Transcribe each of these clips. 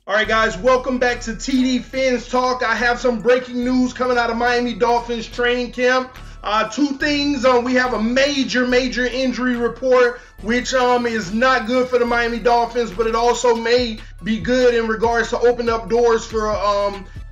All right, guys, welcome back to TD Fins Talk. I have some breaking news coming out of Miami Dolphins training camp. Two things. We have a major injury report, which is not good for the Miami Dolphins, but it also may be good in regards to open up doors for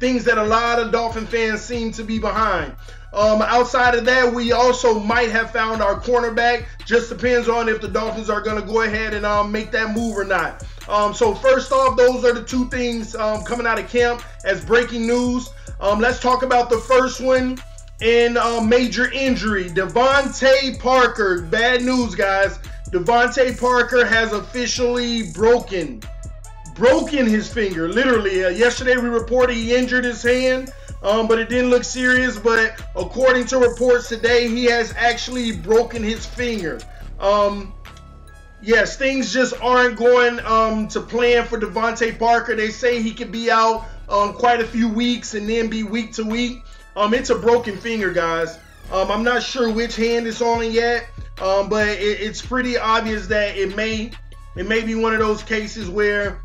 things that a lot of Dolphin fans seem to be behind. Outside of that, we also might have found our cornerback. Just depends on if the Dolphins are going to go ahead and make that move or not. So first off, those are the two things coming out of camp as breaking news. Let's talk about the first one in major injury. Devante Parker. Bad news, guys. Devante Parker has officially broken his finger. Literally, yesterday we reported he injured his hand. But it didn't look serious. But according to reports today, he has actually broken his finger. Yes, things just aren't going to plan for Devante Parker. They say he could be out quite a few weeks and then be week to week. It's a broken finger, guys. I'm not sure which hand it's on yet, but it's pretty obvious that it may be one of those cases where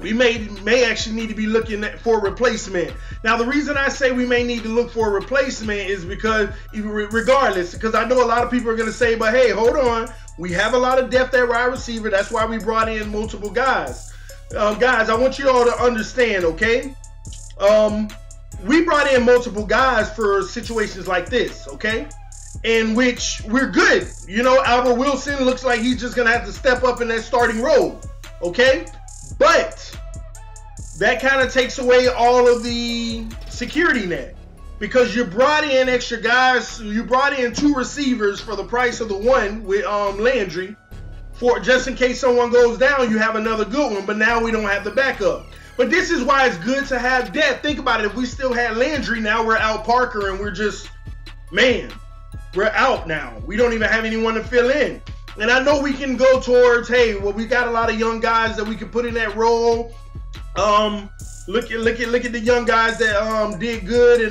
we may actually need to be looking for a replacement. Now, the reason I say we may need to look for a replacement is because, regardless, because I know a lot of people are going to say, but hey, hold on. We have a lot of depth at wide receiver. That's why we brought in multiple guys. Guys, I want you all to understand, okay? We brought in multiple guys for situations like this, okay? In which we're good. You know, Albert Wilson looks like he's just going to have to step up in that starting role, okay? But that kind of takes away all of the security net because you brought in extra guys. You brought in two receivers for the price of the one with Landry, for just in case someone goes down, you have another good one. But now we don't have the backup. But this is why it's good to have depth. Think about it. If we still had Landry, now we're out Parker and we're just, man, we're out now. We don't even have anyone to fill in. And I know we can go towards, hey, well, we got a lot of young guys that we can put in that role. Look at the young guys that did good in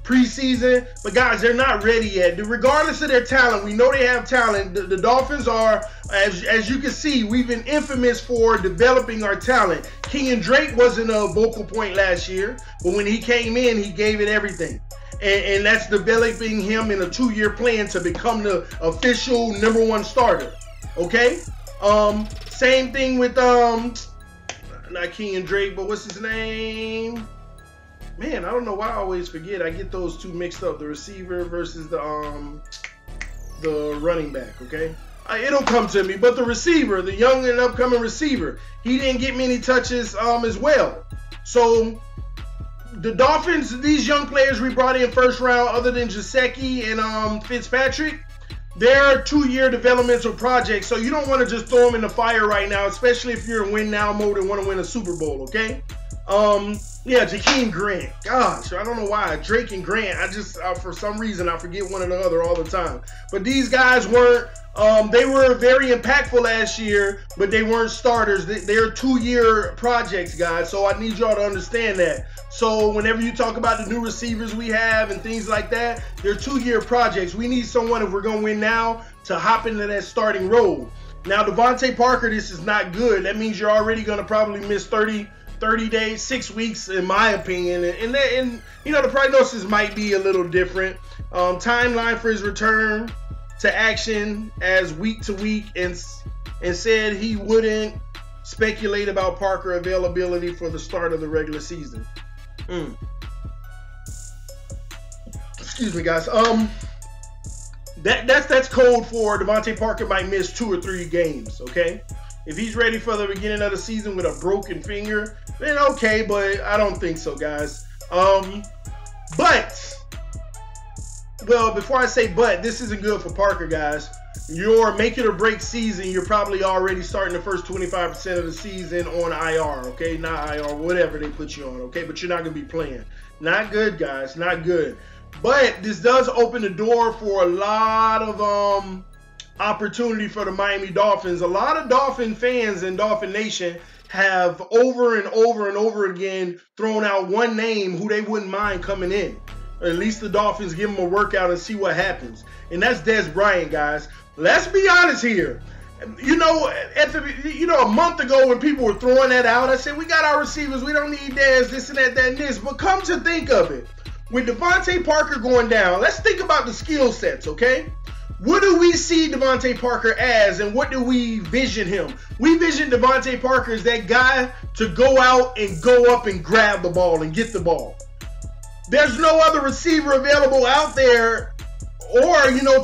preseason. But guys, they're not ready yet. Regardless of their talent, we know they have talent. The Dolphins are, as you can see, we've been infamous for developing our talent. Kenyon Drake wasn't a vocal point last year, but when he came in, he gave it everything. And that's developing him in a 2-year plan to become the official #1 starter. Okay? Same thing with not Kenyon Drake, but what's his name? Man, I don't know why I always forget. I get those two mixed up, the receiver versus the running back, okay? It'll come to me, but the receiver, the young and upcoming receiver, he didn't get many touches as well. So the Dolphins, these young players we brought in first round, other than Gesicki and Fitzpatrick, they're 2-year developmental projects. So you don't want to just throw them in the fire right now, especially if you're in win now mode and want to win a Super Bowl, okay? Yeah, Jakeem Grant. Gosh, I don't know why. Drake and Grant, I just, for some reason, I forget one or the other all the time. But these guys weren't, they were very impactful last year, but they weren't starters. They're 2-year projects, guys, so I need y'all to understand that. So whenever you talk about the new receivers we have and things like that, they're 2-year projects. We need someone, if we're going to win now, to hop into that starting role. Now, Devante Parker, this is not good. That means you're already going to probably miss 30 days, 6 weeks, in my opinion. And you know, the prognosis might be a little different. Timeline for his return to action as week to week, and said he wouldn't speculate about Parker availability for the start of the regular season. Excuse me, guys. That's code for Devante Parker might miss 2 or 3 games, okay? If he's ready for the beginning of the season with a broken finger, then okay, but I don't think so, guys. Well, before I say but, this isn't good for Parker, guys. Your make it or break season, you're probably already starting the first 25% of the season on IR, okay? Not IR, whatever they put you on, okay? But you're not going to be playing. Not good, guys, not good. But this does open the door for a lot of opportunity for the Miami Dolphins. A lot of Dolphin fans in Dolphin Nation have over and over again thrown out one name who they wouldn't mind coming in. Or at least the Dolphins give him a workout and see what happens. And that's Dez Bryant, guys. Let's be honest here. You know, a month ago when people were throwing that out, I said, we got our receivers. We don't need Dez, this and that, and this. But come to think of it, with Devante Parker going down, let's think about the skill sets, okay? What do we see Devante Parker as, and what do we vision him? We vision Devante Parker as that guy to go out and go up and grab the ball and get the ball. There's no other receiver available out there or,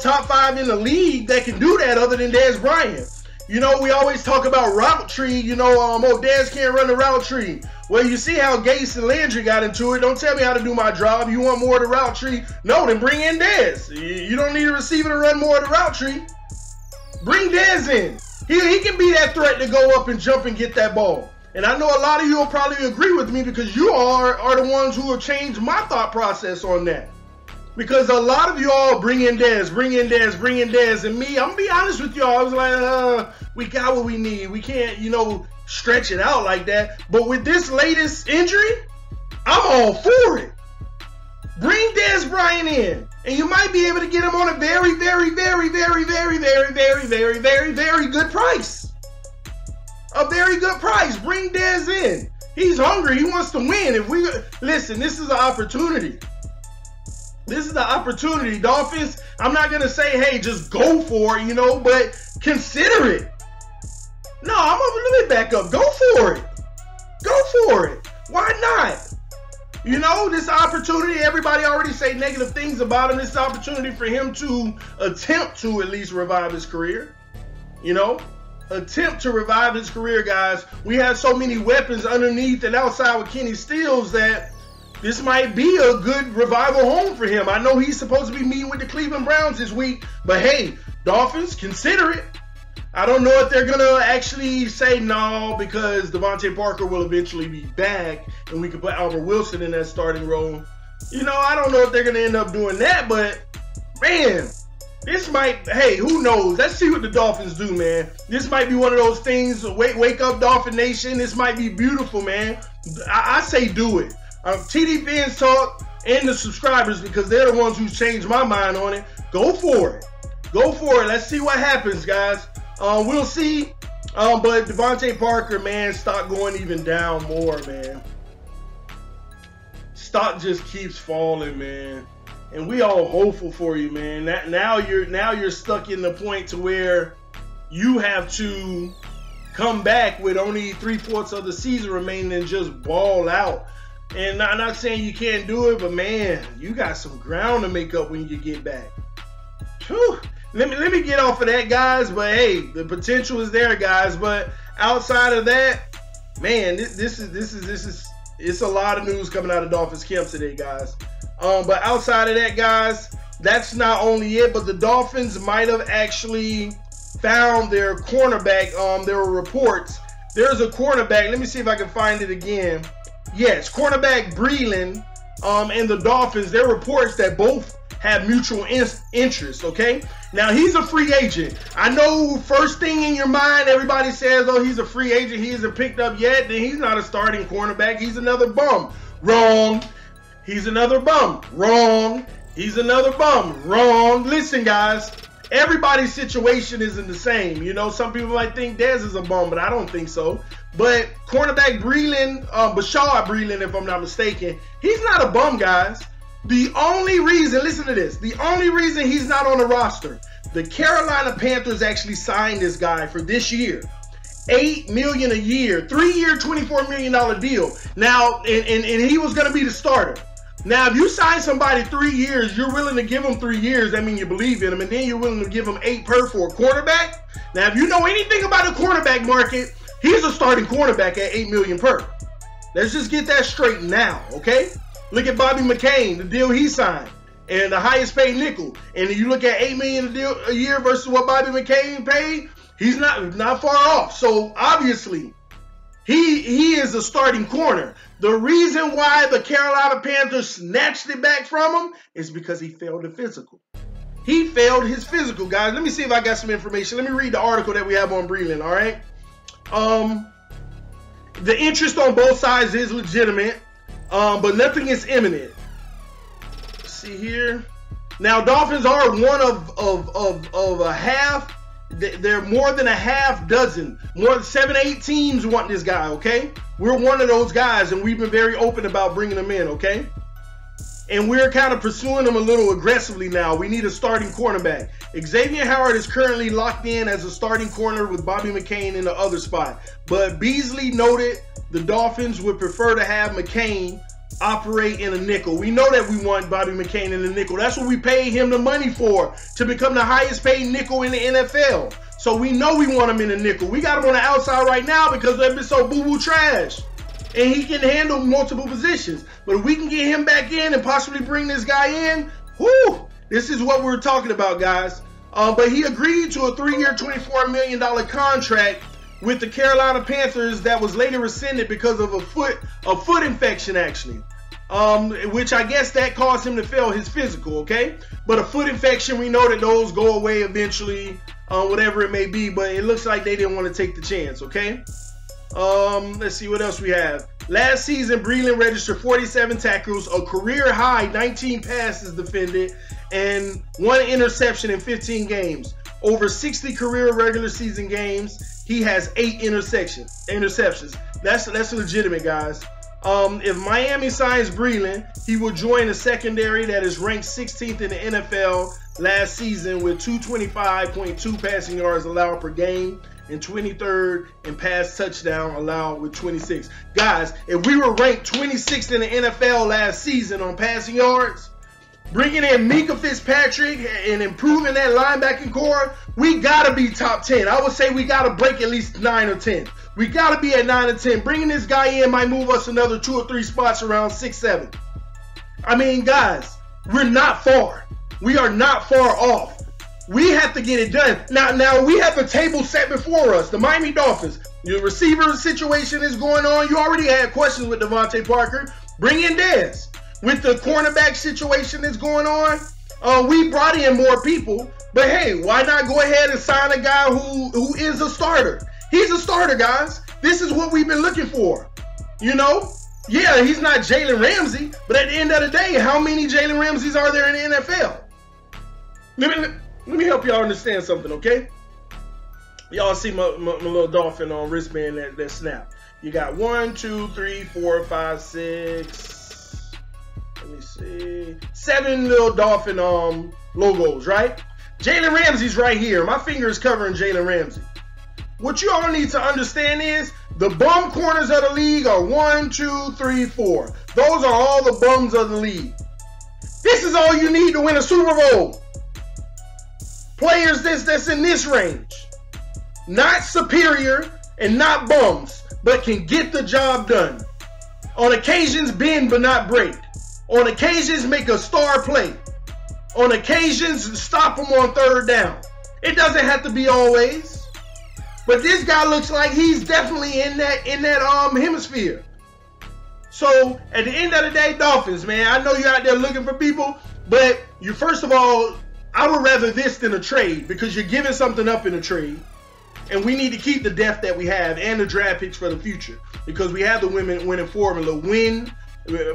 top 5 in the league that can do that other than Dez Bryant. We always talk about route tree, Dez can't run the route tree. Well, you see how Gase and Landry got into it. Don't tell me how to do my job. You want more of the route tree? No, then bring in Dez. You don't need a receiver to run more of the route tree. Bring Dez in. He can be that threat to go up and jump and get that ball. And I know a lot of you will probably agree with me because you are the ones who have changed my thought process on that. Because a lot of y'all bring in Dez, and me, I'm gonna be honest with y'all, I was like, we got what we need. We can't, stretch it out like that. But with this latest injury, I'm all for it. Bring Dez Bryant in, and you might be able to get him on a very, very, very, very, very, very, very, very, very, very good price. A very good price. Bring Dez in. He's hungry. He wants to win. Listen, this is an opportunity. This is the opportunity, Dolphins. I'm not going to say, hey, just go for it, but consider it. No, let me back up. Go for it. Go for it. Why not? This opportunity, everybody already say negative things about him. This is an opportunity for him to attempt to at least revive his career. Attempt to revive his career, guys. We have so many weapons underneath and outside with Kenny Stills that this might be a good revival home for him. I know he's supposed to be meeting with the Cleveland Browns this week, but hey, Dolphins, consider it. I don't know if they're going to actually say no because Devante Parker will eventually be back and we can put Albert Wilson in that starting role. I don't know if they're going to end up doing that, but man, this might, hey, who knows? Let's see what the Dolphins do, man. This might be one of those things, wake up Dolphin Nation. This might be beautiful, man. I say do it. TD Fans Talk and the subscribers, because they're the ones who changed my mind on it. Go for it. Go for it. Let's see what happens, guys. We'll see. But Devante Parker, man, stock going even down more, man. Stock just keeps falling, man. And we all hopeful for you, man. Now you're stuck in the point to where you have to come back with only 3/4 of the season remaining and just ball out. And I'm not saying you can't do it, but man, you got some ground to make up when you get back. Whew. Let me get off of that, guys. But hey, the potential is there, guys. But outside of that, man, this is it's a lot of news coming out of Dolphins camp today, guys. But outside of that, guys, that's not only it, but the Dolphins might have actually found their cornerback. There were reports. There's a cornerback. Let me see if I can find it again. Yes, cornerback Breeland and the Dolphins, there are reports that both have mutual interest, okay? Now, he's a free agent. I know first thing in your mind, everybody says, oh, he's a free agent. He isn't picked up yet. Then he's not a starting cornerback. He's another bum. Wrong. He's another bum. Wrong. He's another bum. Wrong. Listen, guys, everybody's situation isn't the same. Some people might think Dez is a bum, but I don't think so. But cornerback Breeland, Bashar Breeland, if I'm not mistaken, he's not a bum, guys. The only reason, listen to this, the only reason he's not on the roster, the Carolina Panthers actually signed this guy for this year. $8 million a year, 3-year, $24 million deal. Now, and he was going to be the starter. Now, if you sign somebody 3 years, you're willing to give them 3 years. That means you believe in them, and then you're willing to give them 8 per for a quarterback. Now, if you know anything about the quarterback market, he's a starting quarterback at $8 million per. Let's just get that straight now, okay? Look at Bobby McCain, the deal he signed, and the highest paid nickel. And if you look at $8 million a year versus what Bobby McCain paid, he's not far off. So obviously, he is a starting corner. The reason why the Carolina Panthers snatched it back from him is because he failed the physical. He failed his physical, guys. Let me see if I got some information. Let me read the article that we have on Breeland, all right? The interest on both sides is legitimate, but nothing is imminent. Let's see here. Now, Dolphins are one of a half There are more than a half dozen, more than 7, 8 teams want this guy, okay? We're one of those guys, and we've been very open about bringing him in, okay? And we're kind of pursuing him a little aggressively now. We need a starting cornerback. Xavier Howard is currently locked in as a starting corner with Bobby McCain in the other spot. But Beasley noted the Dolphins would prefer to have McCain operate in a nickel. We know that we want Bobby McCain in the nickel. That's what we paid him the money for, to become the highest paid nickel in the NFL. So we know we want him in the nickel. We got him on the outside right now because they've been so boo-boo trash. And he can handle multiple positions. But if we can get him back in and possibly bring this guy in, whoo, this is what we're talking about, guys. But he agreed to a 3-year, $24 million contract with the Carolina Panthers that was later rescinded because of a foot infection, actually. Which I guess that caused him to fail his physical, okay? But a foot infection, we know that those go away eventually, whatever it may be. But it looks like they didn't want to take the chance, okay? Let's see what else we have. Last season, Breland registered 47 tackles, a career high 19 passes defended, and 1 interception in 15 games. Over 60 career regular season games, he has 8 interceptions. That's legitimate, guys. If Miami signs Breland, he will join a secondary that is ranked 16th in the NFL last season with 225.2 passing yards allowed per game and 23rd in pass touchdown allowed with 26. Guys, if we were ranked 26th in the NFL last season on passing yards, bringing in Minka Fitzpatrick and improving that linebacking core, we got to be top 10. I would say we got to break at least 9 or 10. We got to be at 9 or 10. Bringing this guy in might move us another 2 or 3 spots around 6, 7. I mean, guys, we're not far. We are not far off. We have to get it done. Now we have the table set before us. The Miami Dolphins. Your receiver situation is going on. You already had questions with Devante Parker. Bring in Dez. With the cornerback situation that's going on, we brought in more people. But hey, why not go ahead and sign a guy who is a starter? He's a starter, guys. This is what we've been looking for. You know? Yeah, he's not Jalen Ramsey, but at the end of the day, how many Jalen Ramseys are there in the NFL? Let me help y'all understand something, okay? Y'all see my little dolphin on wristband that snap. You got 1, 2, 3, 4, 5, 6. Let me see. 7 little dolphin logos, right? Jalen Ramsey's right here. My finger is covering Jalen Ramsey. What you all need to understand is the bum corners of the league are 1, 2, 3, 4. Those are all the bums of the league. This is all you need to win a Super Bowl. Players that's in this range. Not superior and not bums, but can get the job done. On occasions, bend but not break. On occasions, make a star play. On occasions, stop them on 3rd down. It doesn't have to be always. But this guy looks like he's definitely in that hemisphere. So at the end of the day, Dolphins, man, I know you're out there looking for people, but you first of all, I would rather this than a trade because you're giving something up in a trade. And we need to keep the depth that we have and the draft picks for the future because we have the winning formula.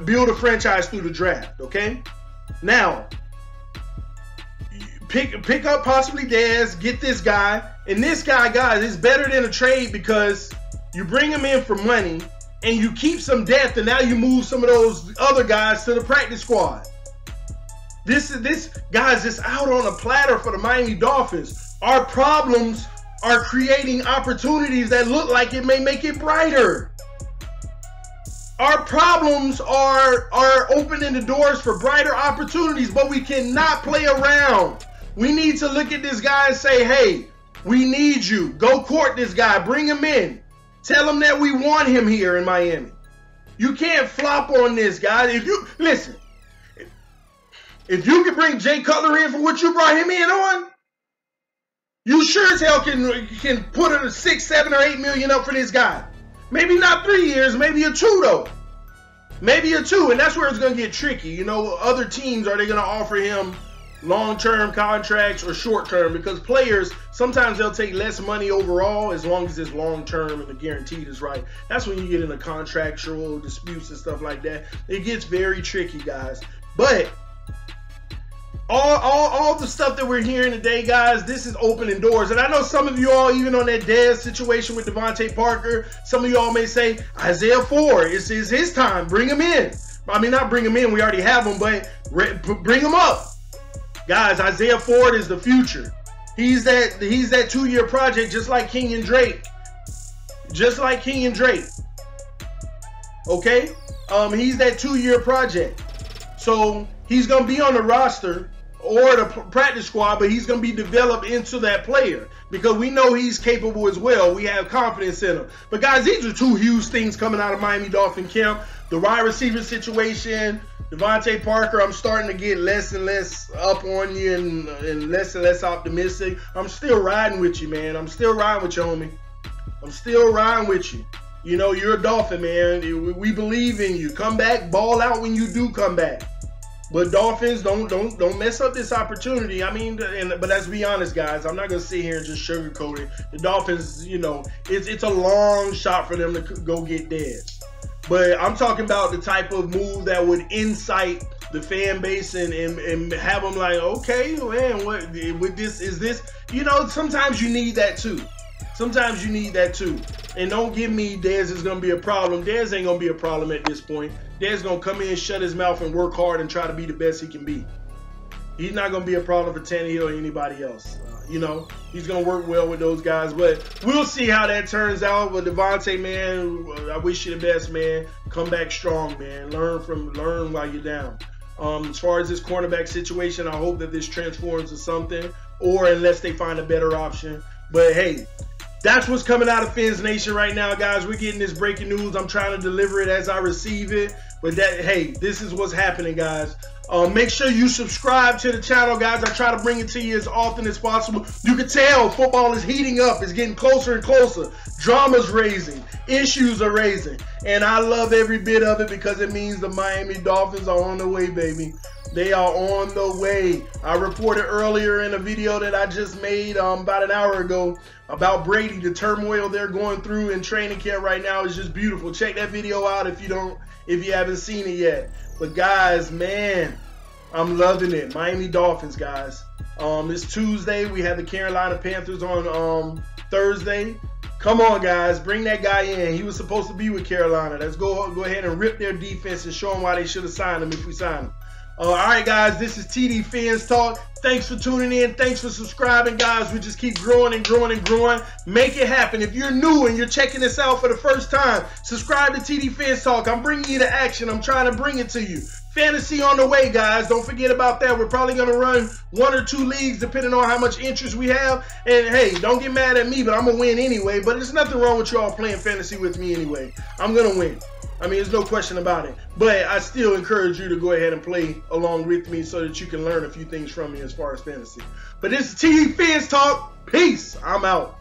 Build a franchise through the draft, okay? Now, pick up possibly Dez, get this guy. And this guy, guys, is better than a trade because you bring him in for money and you keep some depth and now you move some of those other guys to the practice squad. This guys, it's out on a platter for the Miami Dolphins. Our problems are creating opportunities that look like it may make it brighter. Our problems are opening the doors for brighter opportunities, but we cannot play around. We need to look at this guy and say, hey, we need you. Go court this guy. Bring him in. Tell him that we want him here in Miami. You can't flop on this guy. If you listen, if you can bring Jay Cutler in for what you brought him in on, you sure as hell can put a 6, 7, or 8 million up for this guy. Maybe not 3 years, maybe a 2 though. Maybe a 2, and that's where it's going to get tricky. You know, other teams, are they going to offer him long-term contracts or short-term? Because players, sometimes they'll take less money overall as long as it's long-term and the guaranteed is right. That's when you get into contractual disputes and stuff like that. It gets very tricky, guys. But all the stuff that we're hearing today, guys, this is opening doors. And I know some of you all, even on that Dez situation with Devante Parker, some of you all may say, Isaiah Ford, it's his time. Bring him in. I mean, not bring him in. We already have him, but bring him up. Guys, Isaiah Ford is the future. He's that 2-year project, just like King and Drake. Just like King and Drake. Okay? He's that 2-year project. So he's going to be on the roster or the practice squad, but he's going to be developed into that player because we know he's capable as well. We have confidence in him. But guys, these are two huge things coming out of Miami Dolphin camp. The wide receiver situation, Devante Parker, I'm starting to get less and less up on you and less optimistic. I'm still riding with you, man. I'm still riding with you, homie. I'm still riding with you. You know, you're a Dolphin, man. We believe in you. Come back, ball out when you do come back. But Dolphins, don't mess up this opportunity. I mean, but let's be honest, guys. I'm not gonna sit here and just sugarcoat it. The Dolphins, you know, it's a long shot for them to go get Dez. But I'm talking about the type of move that would incite the fan base and have them like, okay, man, what with this is this? You know, sometimes you need that too. Sometimes you need that too. And don't give me Dez is going to be a problem. Dez ain't going to be a problem at this point. Dez going to come in, shut his mouth, and work hard and try to be the best he can be. He's not going to be a problem for Tannehill or anybody else. You know, he's going to work well with those guys. But we'll see how that turns out. But Devante, man, I wish you the best, man. Come back strong, man. Learn while you're down. As far as this cornerback situation, I hope that this transforms to something, or unless they find a better option. But hey, that's what's coming out of Fins Nation right now, guys. We're getting this breaking news. I'm trying to deliver it as I receive it. But hey, this is what's happening, guys. Make sure you subscribe to the channel, guys. I try to bring it to you as often as possible. You can tell football is heating up. It's getting closer and closer. Drama's raising. Issues are raising. And I love every bit of it because it means the Miami Dolphins are on the way, baby. They are on the way. I reported earlier in a video that I just made about an hour ago about Brady. The turmoil they're going through in training camp right now is just beautiful. Check that video out if you haven't seen it yet. But guys, man, I'm loving it. Miami Dolphins, guys. It's Tuesday. We have the Carolina Panthers on Thursday. Come on, guys. Bring that guy in. He was supposed to be with Carolina. Let's go ahead and rip their defense and show them why they should have signed him if we signed him. All right, guys, this is TD Fins Talk. Thanks for tuning in. Thanks for subscribing, guys. We just keep growing and growing and growing. Make it happen. If you're new and you're checking this out for the first time, subscribe to TD Fins Talk. I'm bringing you to action. I'm trying to bring it to you. Fantasy on the way, guys. Don't forget about that. We're probably going to run 1 or 2 leagues depending on how much interest we have. And, hey, don't get mad at me, but I'm going to win anyway. But there's nothing wrong with y'all playing fantasy with me anyway. I'm going to win. I mean, there's no question about it. But I still encourage you to go ahead and play along with me so that you can learn a few things from me as far as fantasy. But this is TD Fins Talk. Peace. I'm out.